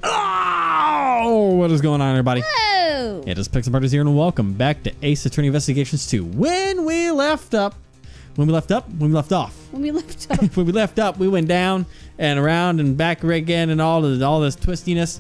Oh, what is going on, everybody? Whoa! It is Pixelparters here, and welcome back to Ace Attorney Investigations 2. When we left off. When we left up, we went down and around and back again and all this twistiness,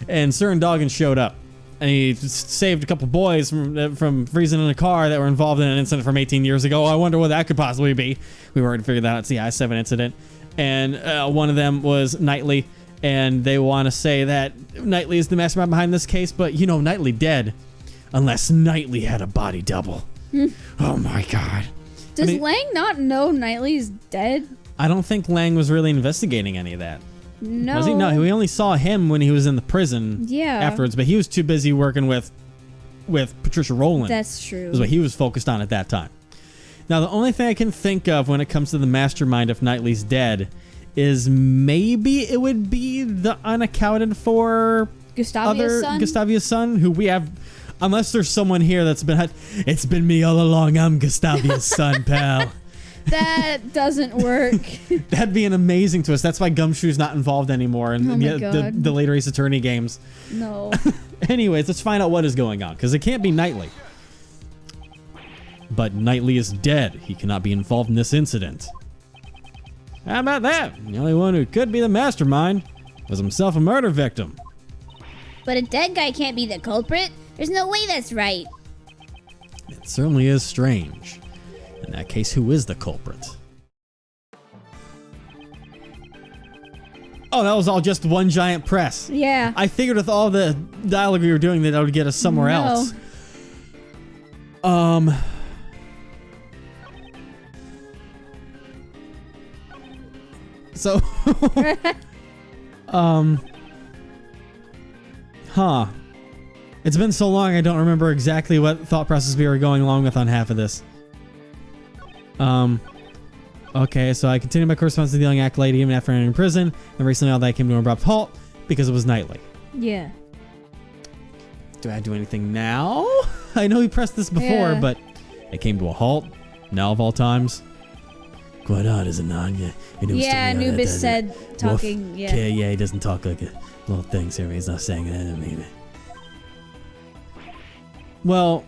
and Cern Doggin showed up. And he saved a couple boys from freezing in a car that were involved in an incident from 18 years ago. I wonder what that could possibly be. We were to figure that out. It's the I-7 incident. And one of them was Knightley. And they want to say that Knightley is the mastermind behind this case. But, you know, Knightley dead. Unless Knightley had a body double. Oh, my God. Does Lang not know Knightley's dead? I don't think Lang was really investigating any of that. No. Was he? No, we only saw him when he was in the prison afterwards, but he was too busy working with Patricia Rowland. That's true. Is what he was focused on at that time. Now, the only thing I can think of when it comes to the mastermind if Knightley's dead is maybe it would be the unaccounted for Gustavia's son, who we have, unless there's someone here that's been, it's been me all along, I'm Gustavia's son, pal. That doesn't work. That'd be an amazing twist. That's why Gumshoe's not involved anymore in the later Ace Attorney games. No. Anyways, let's find out what is going on, because it can't be Knightley. But Knightley is dead. He cannot be involved in this incident. How about that? The only one who could be the mastermind was himself a murder victim. But a dead guy can't be the culprit. There's no way that's right. It certainly is strange. In that case, who is the culprit? Oh, that was all just one giant press. Yeah. I figured with all the dialogue we were doing that would get us somewhere else. So, It's been so long I don't remember exactly what thought process we were going along with on half of this. Okay, so I continued my correspondence with the young acolyte even after entering prison, and recently all that came to an abrupt halt because it was Knightley. Yeah. Do I do anything now? I know we pressed this before, but it came to a halt. Now of all times. Quite odd, is it not? Yeah, Anubis said talking, Wolf. Yeah, he doesn't talk like a little thing, so he's not saying that. I mean, well,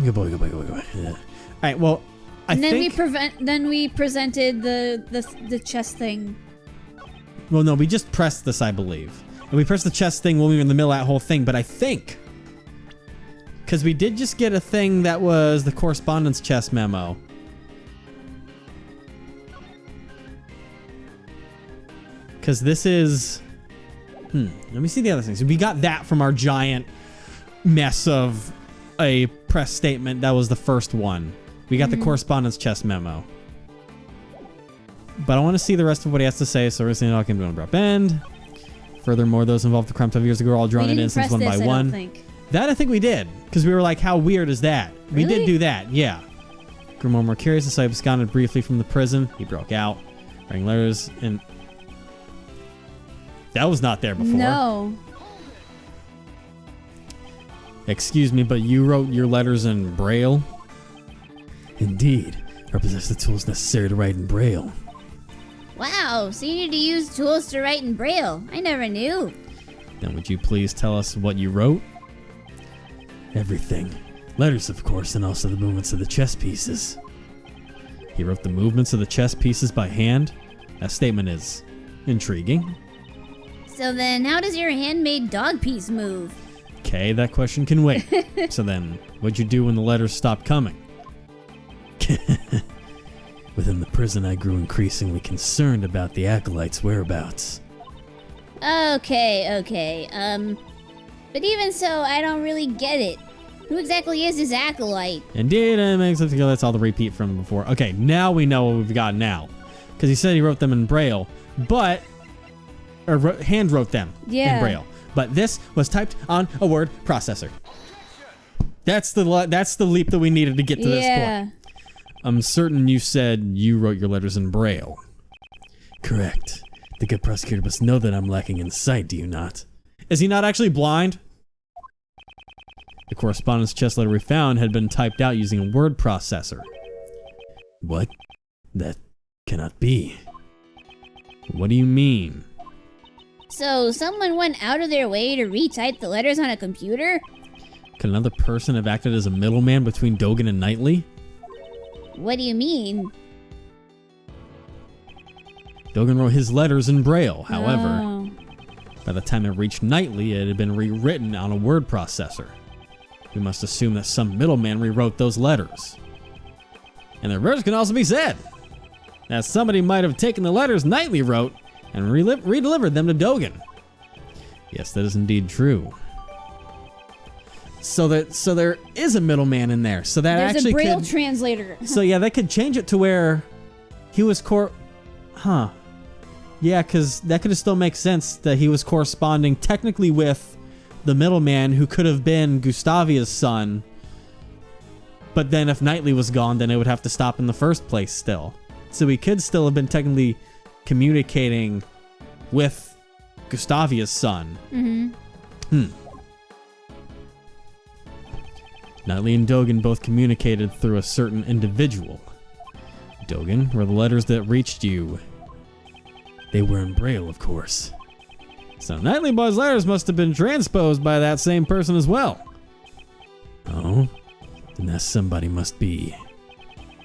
good boy. Yeah. All right, well, then we presented the chess thing. Well, no, we just pressed this, I believe. And we pressed the chess thing when we were in the middle of that whole thing, but I think because we did just get a thing that was the correspondence chess memo. Because this is... let me see the other things. We got that from our giant mess of a press statement. That was the first one. We got the correspondence chess memo. But I want to see the rest of what he has to say, so we're saying it all came to an abrupt end. Furthermore, those involved in the crime 12 years ago are all drawn in instance one by one. That I think we did, because we were like, how weird is that? Really? We did do that, yeah. Grew more and more curious as I absconded briefly from the prison. He broke out, writing letters, and... That was not there before. No. Excuse me, but you wrote your letters in Braille? Indeed. I possess the tools necessary to write in Braille. Wow, so you need to use tools to write in Braille. I never knew. Then would you please tell us what you wrote? Everything. Letters, of course, and also the movements of the chess pieces. He wrote the movements of the chess pieces by hand? That statement is intriguing. So then, how does your handmade dog piece move? Okay, that question can wait. So then, what'd you do when the letters stopped coming? Within the prison, I grew increasingly concerned about the acolyte's whereabouts. Okay. But even so, I don't really get it. Who exactly is this acolyte? Indeed, it makes sense to go. That's all the repeat from before. Okay, now we know what we've got now. Because he said he wrote them in Braille, but... Or hand wrote them in Braille. But this was typed on a word processor. That's the leap that we needed to get to this point. I'm certain you said you wrote your letters in Braille. Correct. The good prosecutor must know that I'm lacking in sight, do you not? Is he not actually blind? The correspondence chess letter we found had been typed out using a word processor. What? That cannot be. What do you mean? So someone went out of their way to retype the letters on a computer? Could another person have acted as a middleman between Dogen and Knightley? What do you mean? Dogen wrote his letters in Braille, however, Oh. by the time it reached Knightley, it had been rewritten on a word processor. We must assume that some middleman rewrote those letters. And the reverse can also be said, that somebody might have taken the letters Knightley wrote and redelivered them to Dogen. Yes, that is indeed true. So there is a middleman in there. So that There's actually a Braille could, translator. So yeah, they could change it to where he was Huh. Yeah, because that could still make sense that he was corresponding technically with the middleman who could have been Gustavia's son. But then if Knightley was gone, then it would have to stop in the first place still. So he could still have been technically communicating with Gustavia's son. Mm-hmm. Knightley and Dogen both communicated through a certain individual. Dogen, were the letters that reached you? They were in Braille, of course. So Knightley Boy's letters must have been transposed by that same person as well. Oh, then that somebody must be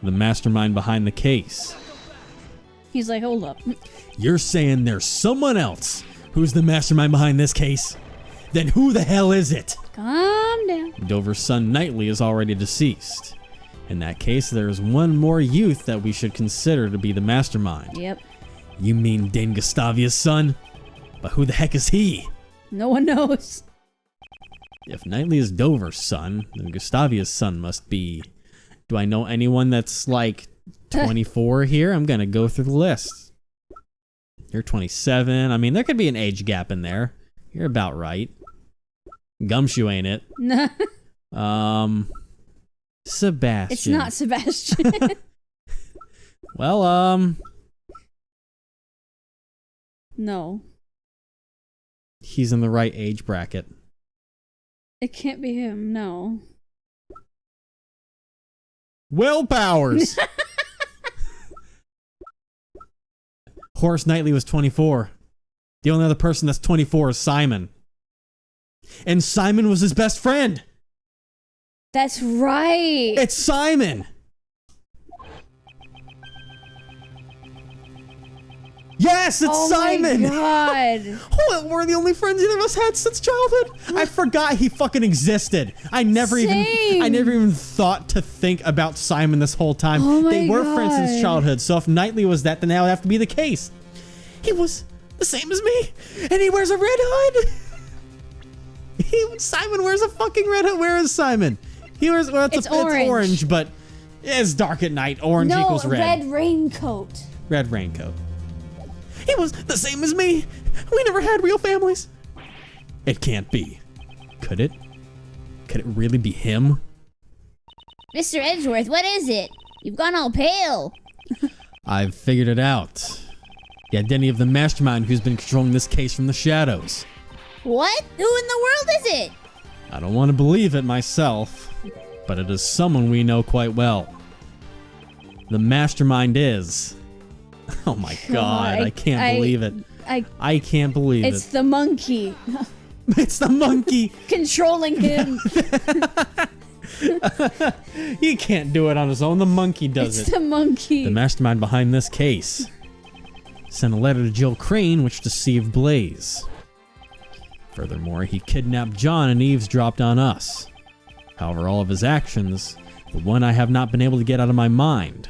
the mastermind behind the case. He's like, hold up. You're saying there's someone else who's the mastermind behind this case? Then who the hell is it? Calm down. Dover's son Knightley is already deceased. In that case, there is one more youth that we should consider to be the mastermind. Yep. You mean Dame Gustavia's son? But who the heck is he? No one knows. If Knightley is Dover's son, then Gustavia's son must be... Do I know anyone that's like 24 here? I'm gonna go through the list. You're 27. I mean, there could be an age gap in there. You're about right. Gumshoe ain't it? Sebastian. It's not Sebastian. Well, No. he's in the right age bracket. It can't be him, no. Will Powers! Horace Knightley was 24. The only other person that's 24 is Simon. And Simon was his best friend! That's right! It's Simon! Yes, it's Simon! Oh my god! Oh, we're the only friends either of us had since childhood. I forgot he fucking existed. I never even thought to think about Simon this whole time. Oh my They were friends since God. childhood, so if Knightley was that, then that would have to be the case. He was the same as me, and he wears a red hood. Simon wears a fucking red hood. Where is Simon? He wears It's orange. but it's dark at night. Orange equals red. Red raincoat. Red raincoat. He was the same as me. We never had real families. It can't be. Could it? Could it really be him? Mr. Edgeworth, what is it? You've gone all pale. I've figured it out. The identity of the mastermind who's been controlling this case from the shadows. What? Who in the world is it? I don't want to believe it myself, but it is someone we know quite well. The mastermind is... Oh my god, I can't believe it. I can't believe it. It's the monkey. It's the monkey. Controlling him. He can't do it on his own. The monkey does It's it. the monkey. The mastermind behind this case sent a letter to Jill Crane which deceived Blaze. Furthermore, he kidnapped John and eavesdropped on us. However, all of his actions, the one I have not been able to get out of my mind.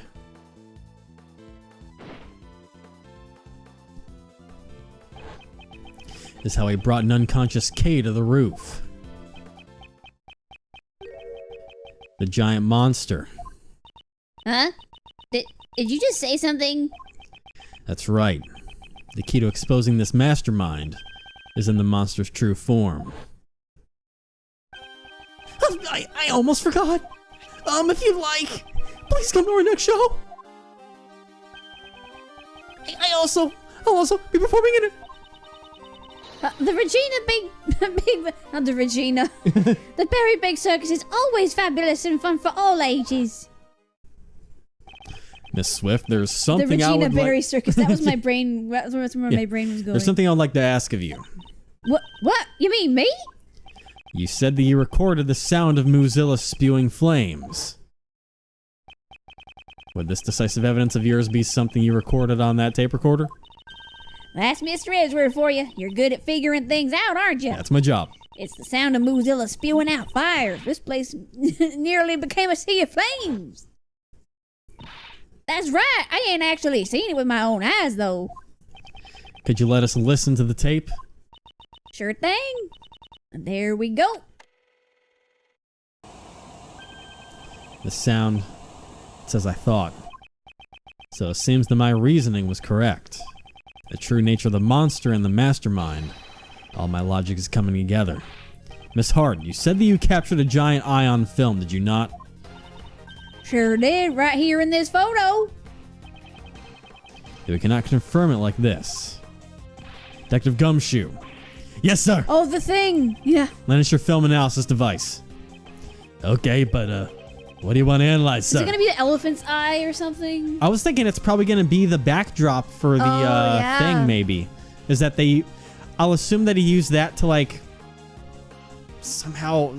Is how he brought an unconscious Kay to the roof. The giant monster. Huh? Did you just say something? That's right. The key to exposing this mastermind is in the monster's true form. I almost forgot. If you'd like, please come to our next show. I'll also be performing in it. The not the Regina. The Berry Big Circus is always fabulous and fun for all ages. Miss Swift, there's The something I Regina would Berry like... Circus. That was my brain. That's where my brain was going. There's something I'd like to ask of you. What? You mean me? You said that you recorded the sound of Mozilla spewing flames. Would this decisive evidence of yours be something you recorded on that tape recorder? That's Mr. Edgeworth for you. You're good at figuring things out, aren't you? That's my job. It's the sound of Mozilla spewing out fire. This place nearly became a sea of flames. That's right. I ain't actually seen it with my own eyes, though. Could you let us listen to the tape? Sure thing. There we go. The sound, it's as I thought. So it seems that my reasoning was correct. The true nature of the monster and the mastermind. All my logic is coming together. Miss Hart, you said that you captured a giant eye on film, did you not? Sure did, right here in this photo. We cannot confirm it like this. Detective Gumshoe. Yes, sir. Oh, the thing. Yeah. Lend us your film analysis device. Okay, but what do you want to analyze, sir? Is it going to be the elephant's eye or something? I was thinking it's probably going to be the backdrop for the thing, maybe. Is that I'll assume that he used that to, like, somehow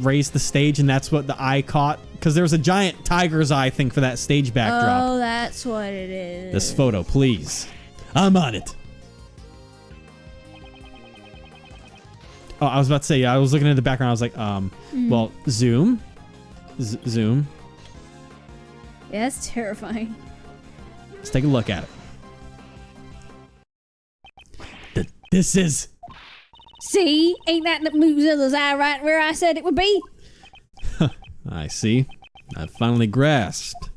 raise the stage, and that's what the eye caught. Because there was a giant tiger's eye thing for that stage backdrop. Oh, that's what it is. This photo, please. I'm on it. Oh, I was about to say, I was looking at the background. I was like, well, zoom. Zoom. Yeah, that's terrifying. Let's take a look at it. This is... See? Ain't that Mozilla's eye right where I said it would be? I see. I finally grasped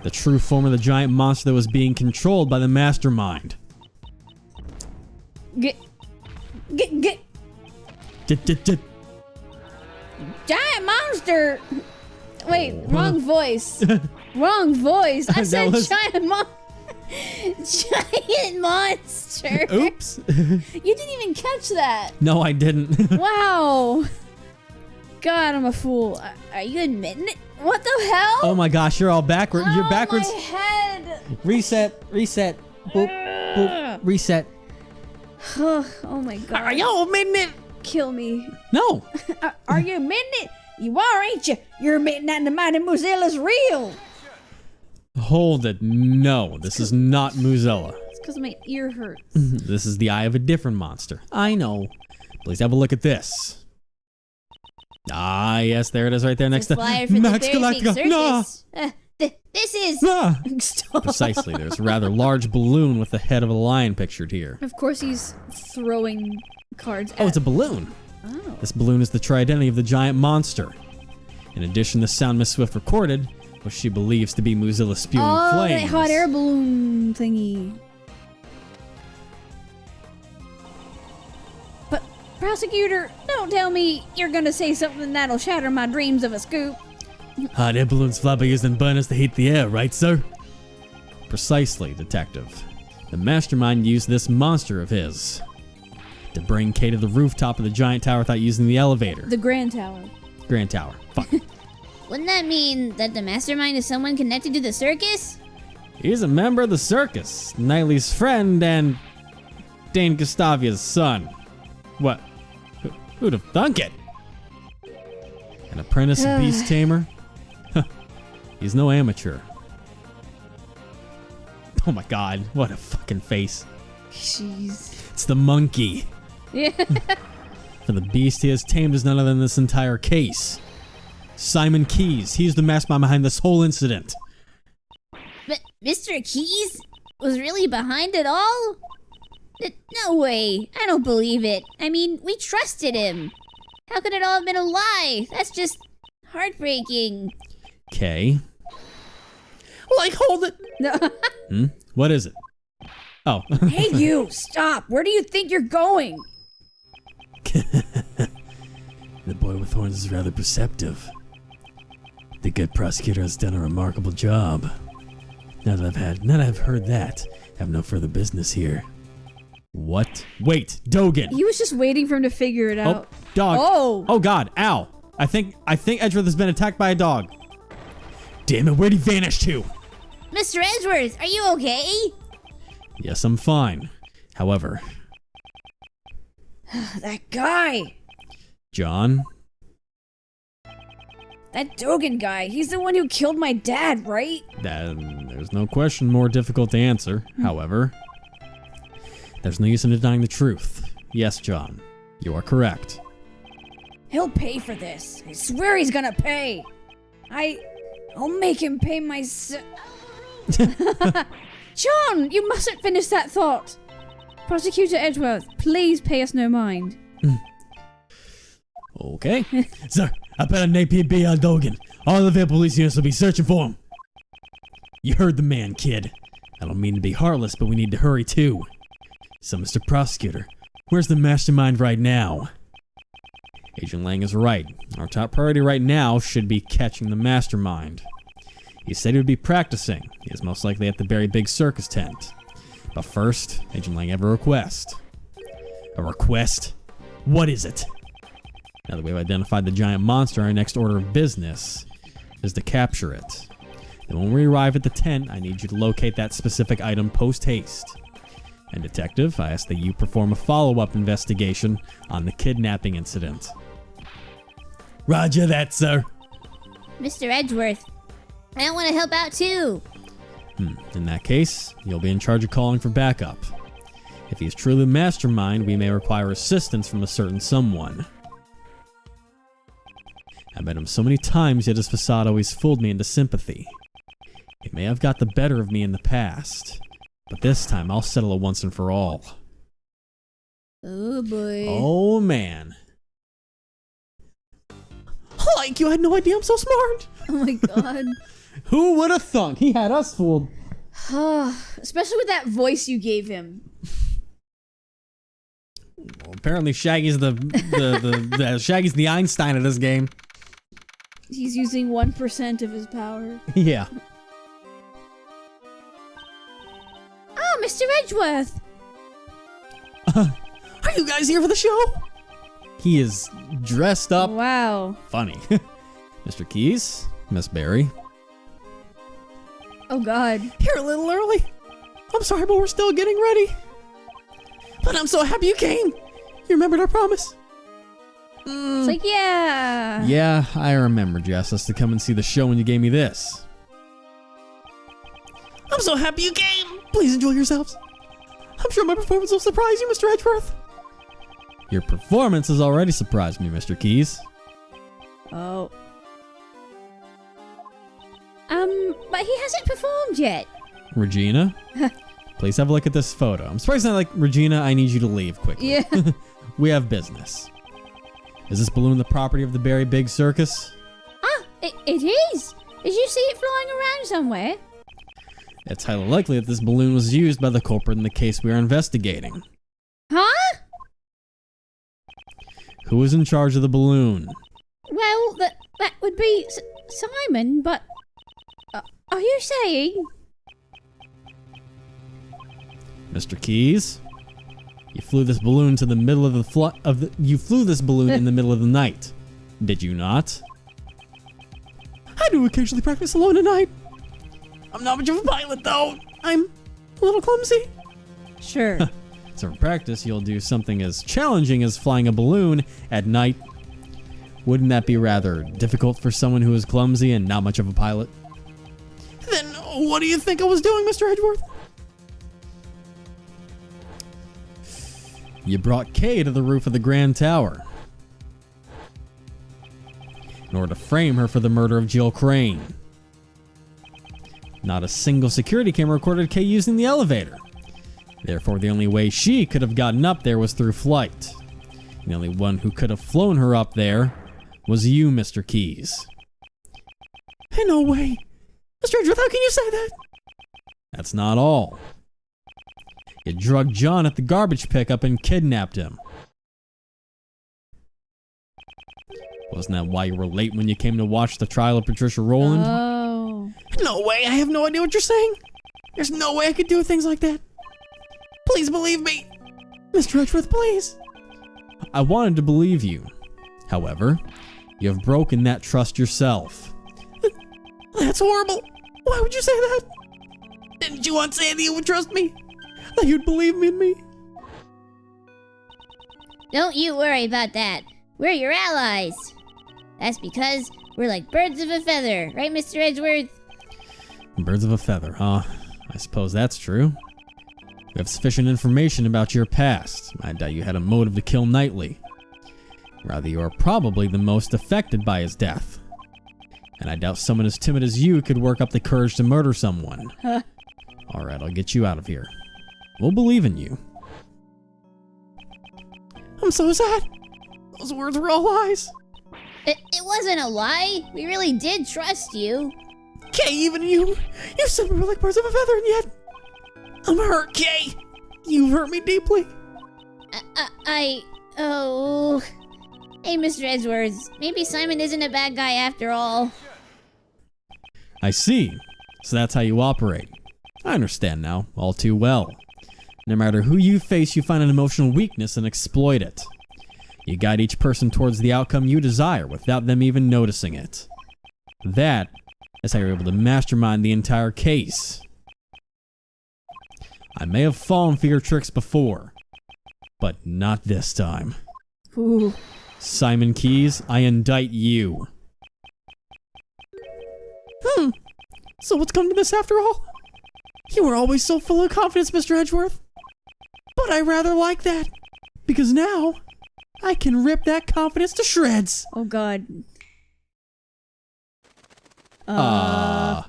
the true form of the giant monster that was being controlled by the mastermind. Get. Giant monster. Wait, wrong voice. Wrong voice. I said giant monster. Oops. You didn't even catch that. No, I didn't. Wow. God, I'm a fool. Are you admitting it? What the hell? Oh my gosh, you're all backward. You're backwards. My head. Reset. Boop, boop, reset. Oh my God. Are you admitting it? Kill me. No. Are you admitting it? You are, ain't you? You're admitting that the mighty Mozilla's real. Hold it. No, this is not Mozilla. It's because my ear hurts. This is the eye of a different monster. I know. Please have a look at this. Ah, yes, there it is right there next to Max Galactica. No. This is... No. Precisely. There's a rather large balloon with the head of a lion pictured here. Of course he's throwing cards at... Oh, it's a balloon. Oh. This balloon is the true identity of the giant monster. In addition, the sound Miss Swift recorded, which she believes to be Mozilla spewing flames. Oh, that hot air balloon thingy. But, prosecutor, don't tell me you're gonna say something that'll shatter my dreams of a scoop. Hot air balloons fly by using burners to heat the air, right, sir? Precisely, detective. The mastermind used this monster of his to bring Kay to the rooftop of the giant tower without using the elevator. The Grand Tower. Grand Tower. Fuck. Wouldn't that mean that the mastermind is someone connected to the circus? He's a member of the circus, Knightley's friend and Dane Gustavia's son. What? Who'd have thunk it? An apprentice beast tamer? He's no amateur. Oh my god, what a fucking face. Jeez. It's the monkey. Yeah. For the beast he has tamed is none other than this entire case. Simon Keyes. He's the mastermind behind this whole incident. But Mr. Keyes was really behind it all? No way. I don't believe it. I mean, we trusted him. How could it all have been a lie? That's just heartbreaking. Okay. Like, hold it. No. What is it? Oh. Hey, you! Stop! Where do you think you're going? The boy with horns is rather perceptive. The good prosecutor has done a remarkable job. Now that I've heard that, I have no further business here. What? Wait, Dogan! He was just waiting for him to figure it out. Oh, dog. Oh! Oh god, ow. I think Edgeworth has been attacked by a dog. Damn it, where'd he vanish to? Mr. Edgeworth, are you okay? Yes, I'm fine. However... That guy! John? That Dogan guy, he's the one who killed my dad, right? There's no question more difficult to answer. However, there's no use in denying the truth. Yes, John, you are correct. He'll pay for this. I swear he's gonna pay. I'll make him pay my John, you mustn't finish that thought. Prosecutor Edgeworth, please pay us no mind. Okay. Sir, I put an APB on Dogan. All of the police units will be searching for him. You heard the man, kid. I don't mean to be heartless, but we need to hurry too. So, Mr. Prosecutor, where's the mastermind right now? Agent Lang is right. Our top priority right now should be catching the mastermind. He said he would be practicing. He is most likely at the very big circus tent. But first, Agent Lang have a request. A request? What is it? Now that we've identified the giant monster, our next order of business is to capture it. Then when we arrive at the tent, I need you to locate that specific item post-haste. And Detective, I ask that you perform a follow-up investigation on the kidnapping incident. Roger that, sir. Mr. Edgeworth, I want to help out too. In that case, you'll be in charge of calling for backup. If he's truly the mastermind, we may require assistance from a certain someone. I met him so many times, yet his facade always fooled me into sympathy. He may have got the better of me in the past, but this time I'll settle it once and for all. Oh boy. Oh man. Like you, I had no idea I'm so smart. Oh my god. Who would have thunk? He had us fooled. Especially with that voice you gave him. Well, apparently Shaggy's Shaggy's the Einstein of this game. He's using 1% of his power. Yeah. Oh, Mr. Edgeworth! Are you guys here for the show? He is dressed up. Wow. Funny. Mr. Keys, Miss Barry. Oh god. You're a little early. I'm sorry, but we're still getting ready. But I'm so happy you came. You remembered our promise. It's like, yeah. Yeah, I remembered you asked us to come and see the show when you gave me this. I'm so happy you came. Please enjoy yourselves. I'm sure my performance will surprise you, Mr. Edgeworth. Your performance has already surprised me, Mr. Keys. Oh. But he hasn't performed yet. Regina, please have a look at this photo. I'm surprised not like, Regina, I need you to leave quickly. Yeah. We have business. Is this balloon the property of the Very Big Circus? Ah, it is. Did you see it flying around somewhere? It's highly likely that this balloon was used by the culprit in the case we are investigating. Huh? Who was in charge of the balloon? Well, that would be Simon, but... are you saying... Mr. Keys, you flew this balloon to the middle of the you flew this balloon in the middle of the night, did you not? I do occasionally practice alone at night. I'm not much of a pilot, though. I'm a little clumsy. Sure. So for practice, you'll do something as challenging as flying a balloon at night. Wouldn't that be rather difficult for someone who is clumsy and not much of a pilot? Then what do you think I was doing, Mr. Edgeworth? You brought Kay to the roof of the Grand Tower in order to frame her for the murder of Jill Crane. Not a single security camera recorded Kay using the elevator. Therefore, the only way she could have gotten up there was through flight. The only one who could have flown her up there was you, Mr. Keys. Hey, no way. Mr. Edgeworth, how can you say that? That's not all. You drugged John at the garbage pickup and kidnapped him. Wasn't that why you were late when you came to watch the trial of Patricia Rowland? Oh. No way, I have no idea what you're saying. There's no way I could do things like that. Please believe me. Mr. Edgeworth, please. I wanted to believe you. However, you have broken that trust yourself. That's horrible. Why would you say that? Didn't you once say that you would trust me? That you'd believe in me? Don't you worry about that. We're your allies. That's because we're like birds of a feather, right, Mr. Edgeworth? Birds of a feather, huh? I suppose that's true. We have sufficient information about your past. I doubt you had a motive to kill Knightley. Rather, you are probably the most affected by his death. And I doubt someone as timid as you could work up the courage to murder someone. Huh. Alright, I'll get you out of here. We'll believe in you. I'm so sad. Those words were all lies. It wasn't a lie. We really did trust you. Kay, even you said we were like birds of a feather, and yet I'm hurt, Kay. You've hurt me deeply. Oh. Hey, Mr. Edgeworth, maybe Simon isn't a bad guy after all. I see. So that's how you operate. I understand now, all too well. No matter who you face, you find an emotional weakness and exploit it. You guide each person towards the outcome you desire without them even noticing it. That is how you're able to mastermind the entire case. I may have fallen for your tricks before, but not this time. Ooh. Simon Keyes, I indict you. So what's come to this after all? You were always so full of confidence, Mr. Edgeworth. But I rather like that, because now I can rip that confidence to shreds. Oh god. Oh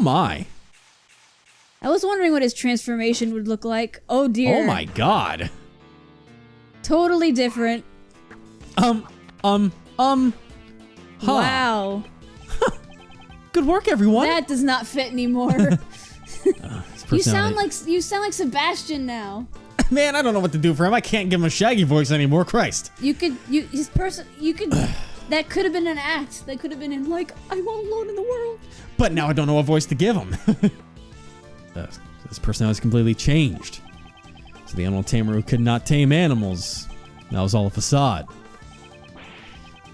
my. I was wondering what his transformation would look like. Oh dear. Oh my god. Totally different. Huh. Wow. Good work, everyone. That does not fit anymore. You sound like Sebastian now. Man, I don't know what to do for him. I can't give him a Shaggy voice anymore. Christ. That could have been an act. That could have been in like, I'm all alone in the world. But now I don't know what voice to give him. This personality is completely changed. So the animal tamer who could not tame animals, that was all a facade.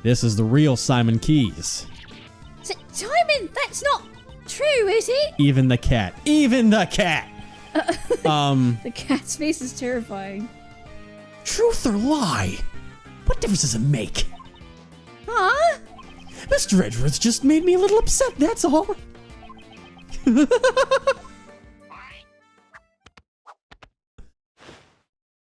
This is the real Simon Keyes. Simon, that's not true, is it? Even the cat. Even the cat! The cat's face is terrifying. Truth or lie? What difference does it make? Huh? Mr. Edgeworth just made me a little upset, that's all.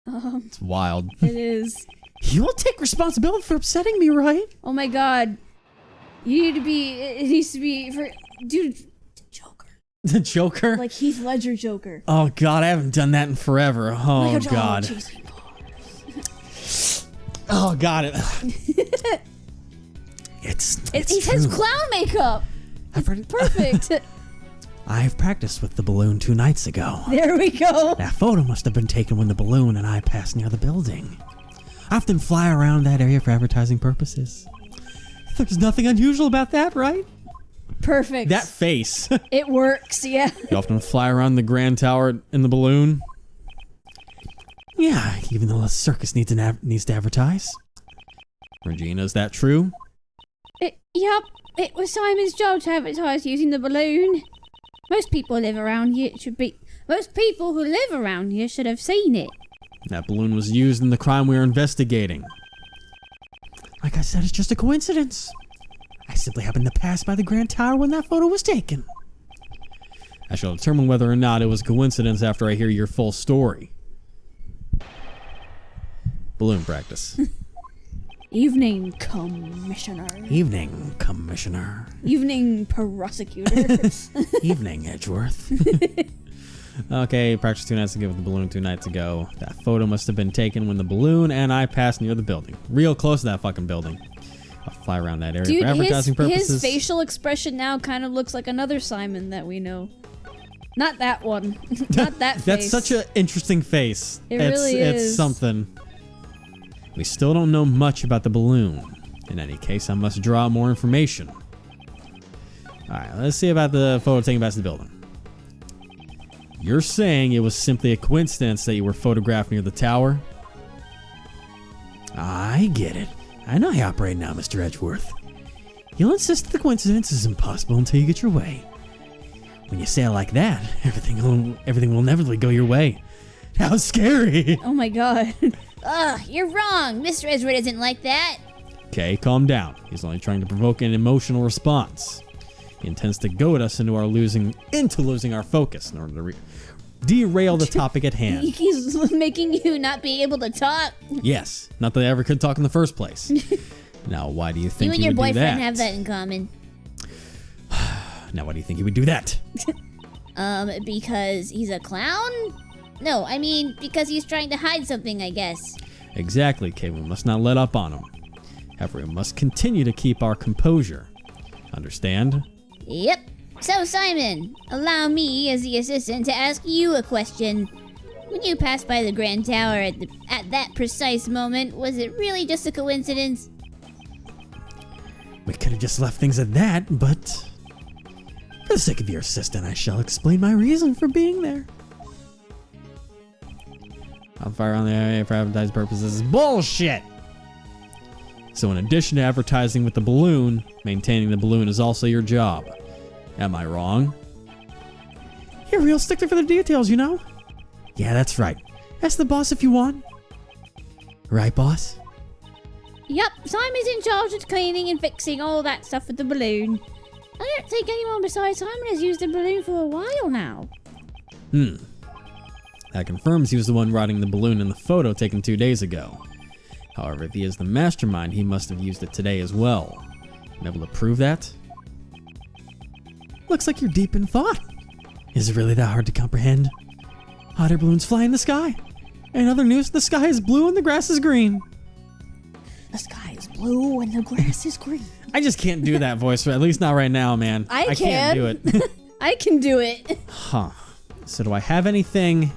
It's wild. It is. You'll take responsibility for upsetting me, right? Oh my god. You need to be, it needs to be, dude, Joker. The Joker? Like Heath Ledger Joker. Oh god, I haven't done that in forever. Oh like god. Oh god. He has clown makeup. Perfect. I've practiced with the balloon 2 nights ago. There we go. That photo must have been taken when the balloon and I passed near the building. I often fly around that area for advertising purposes. There's nothing unusual about that, right? Perfect. That face. It works, yeah. You often fly around the Grand Tower in the balloon. Yeah, even though the circus needs to advertise. Regina, is that true? Yup, it was Simon's job to advertise using the balloon. Most people who live around here should have seen it. That balloon was used in the crime we are investigating. Like I said, it's just a coincidence. I simply happened to pass by the Grand Tower when that photo was taken. I shall determine whether or not it was coincidence after I hear your full story. Balloon practice. Evening, Commissioner. Evening, Commissioner. Evening, Prosecutor. Evening, Edgeworth. Okay, practice 2 nights ago with the balloon 2 nights ago. That photo must have been taken when the balloon and I passed near the building. Real close to that fucking building. I'll fly around that area Dude, for advertising purposes. His facial expression now kind of looks like another Simon that we know. Not that one. Not that face. That's such an interesting face. It really is. It's something. We still don't know much about the balloon. In any case, I must draw out more information. Alright, let's see about the photo taken past the building. You're saying it was simply a coincidence that you were photographed near the tower? I get it. I know how you operate now, Mr. Edgeworth. You'll insist that the coincidence is impossible until you get your way. When you say it like that, everything will inevitably go your way. How scary! Oh my god. Ugh, you're wrong. Mr. Edward isn't like that. Okay, calm down. He's only trying to provoke an emotional response. He intends to goad us into losing our focus in order to derail the topic at hand. He's making you not be able to talk. Yes, not that I ever could talk in the first place. Now, why do you think you and he your would do boyfriend that? have that in common. Now, why do you think he would do that? Because he's a clown? No, I mean, because he's trying to hide something, I guess. Exactly, Kay. We must not let up on him. However, we must continue to keep our composure. Understand? Yep. So, Simon, allow me, as the assistant, to ask you a question. When you passed by the Grand Tower at that precise moment, was it really just a coincidence? We could have just left things at that, but for the sake of your assistant, I shall explain my reason for being there. I'll fire on the area for advertising purposes is bullshit! So in addition to advertising with the balloon, maintaining the balloon is also your job. Am I wrong? You're a real stickler for the details, you know? Yeah, that's right. Ask the boss if you want. Right, boss? Yep, Simon's in charge of cleaning and fixing all that stuff with the balloon. I don't think anyone besides Simon has used the balloon for a while now. That confirms he was the one riding the balloon in the photo taken 2 days ago. However, if he is the mastermind, he must have used it today as well. I'm able to prove that? Looks like you're deep in thought. Is it really that hard to comprehend? Hot air balloons fly in the sky. And other news, the sky is blue and the grass is green. The sky is blue and the grass is green. I just can't do that voice, at least not right now, man. I can't do it. I can do it. Huh. So do I have anything?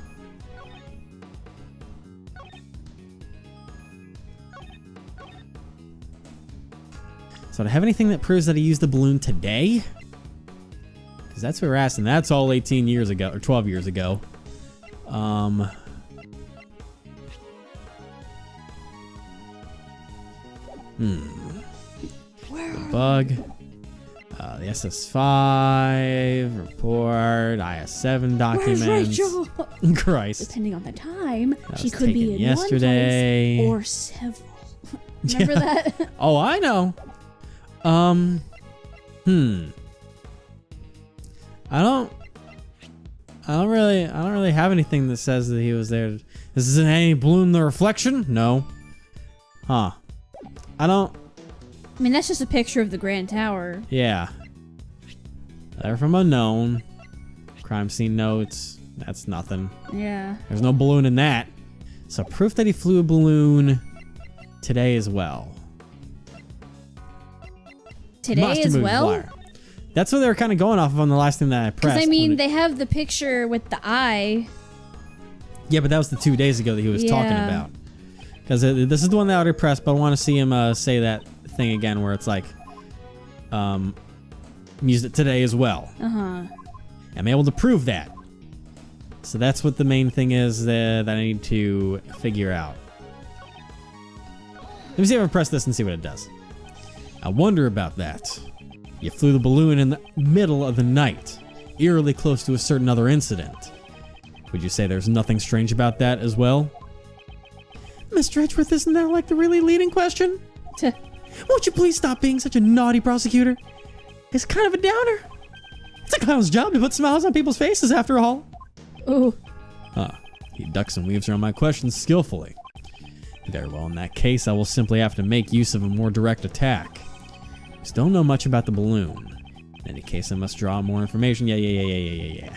So do I have anything that proves that he used the balloon today? Because that's what we're asking. That's all 18 years ago, or 12 years ago. The bug. The SS5 report, IS7 documents. Where's Rachel? Christ. Depending on the time, That she was could be taken in yesterday. one place or several. Remember that? Oh, I know. I don't really have anything that says that he was there. This isn't any balloon the reflection? No. Huh. I mean, that's just a picture of the Grand Tower. Yeah. Letter from unknown. Crime scene notes. That's nothing. Yeah. There's no balloon in that. So proof that he flew a balloon today as well. Today Monster as movie well? flyer. That's what they were kind of going off of on the last thing that I pressed. Because, I mean, they have the picture with the eye. Yeah, but that was the 2 days ago that he was talking Yeah. about. Because this is the one that I already pressed, but I want to see him say that thing again where it's like, used it today as well. Uh-huh. I'm able to prove that. So that's what the main thing is that I need to figure out. Let me see if I press this and see what it does. I wonder about that. You flew the balloon in the middle of the night, eerily close to a certain other incident. Would you say there's nothing strange about that as well? Mr. Edgeworth, isn't that like the really leading question? Won't you please stop being such a naughty prosecutor? It's kind of a downer. It's a clown's job to put smiles on people's faces after all. Ooh. He ducks and weaves around my questions skillfully. Very well, in that case, I will simply have to make use of a more direct attack. I still don't know much about the balloon. In any case, I must draw more information. Yeah.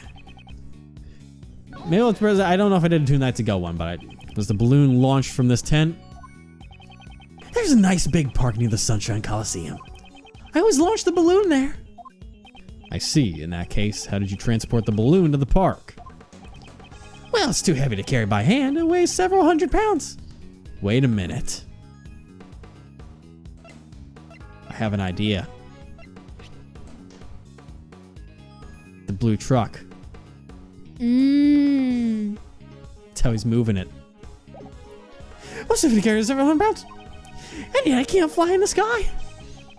Maybe let's present. I don't know if I did a 2 nights ago one, but was the balloon launched from this tent? There's a nice big park near the Sunshine Coliseum. I always launch the balloon there. I see. In that case, how did you transport the balloon to the park? Well, it's too heavy to carry by hand. It weighs several hundred pounds. Wait a minute. I have an idea. The blue truck. That's how he's moving it. What's if he carries several hundred pounds? And yet I can't fly in the sky.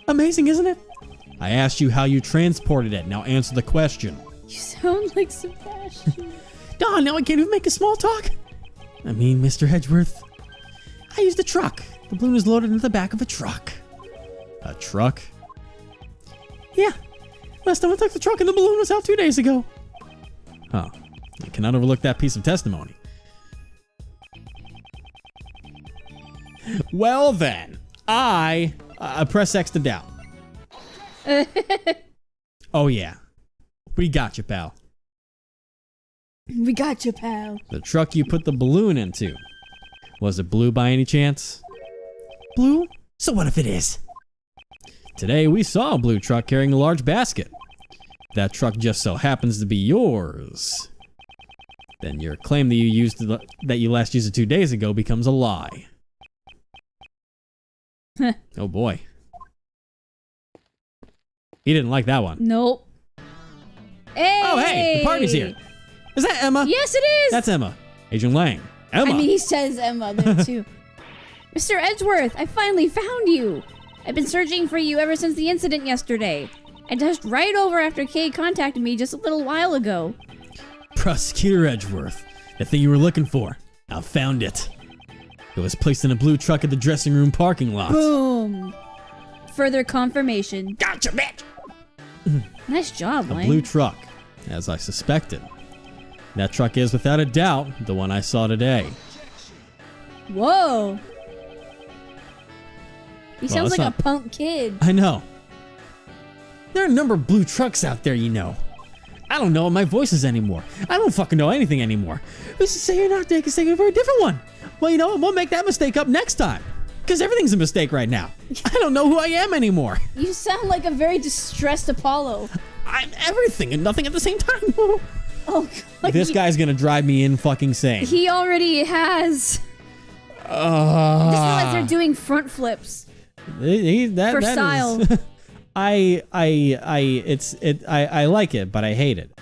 Amazing, isn't it? I asked you how you transported it. Now answer the question. You sound like Sebastian. Dawn, now I can't even make a small talk. I mean, Mr. Edgeworth, I used a truck. The balloon is loaded into the back of a truck. A truck? Yeah. Last time I took the truck and the balloon was out 2 days ago. Huh. You cannot overlook that piece of testimony. Well then, I press X to doubt. Oh yeah. We got you, pal. We got you, pal. The truck you put the balloon into. Was it blue by any chance? Blue? So what if it is? Today we saw a blue truck carrying a large basket. That truck just so happens to be yours. Then your claim that you last used it 2 days ago becomes a lie. Oh boy. He didn't like that one. Nope. Hey! Oh hey, the party's here. Is that Emma? Yes, it is. That's Emma. Agent Lang. Emma. I mean, he says Emma there too. Mr. Edgeworth, I finally found you. I've been searching for you ever since the incident yesterday. I dashed right over after Kay contacted me just a little while ago. Prosecutor Edgeworth, the thing you were looking for. I found it. It was placed in a blue truck at the dressing room parking lot. Boom. Further confirmation. Gotcha, bitch! Nice job, A Lang. blue truck, as I suspected. That truck is, without a doubt, the one I saw today. Whoa. He Well, sounds that's like not- a punk kid. I know. There are a number of blue trucks out there, you know. I don't know what my voice is anymore. I don't fucking know anything anymore. Who's to say you're not taking a very different one? Well, you know what? We'll make that mistake up next time. Because everything's a mistake right now. I don't know who I am anymore. You sound like a very distressed Apollo. I'm everything and nothing at the same time. Oh, God. This guy's gonna drive me in fucking sane. He already has. I just realized they're doing front flips. That For is- style. I like it, but I hate it.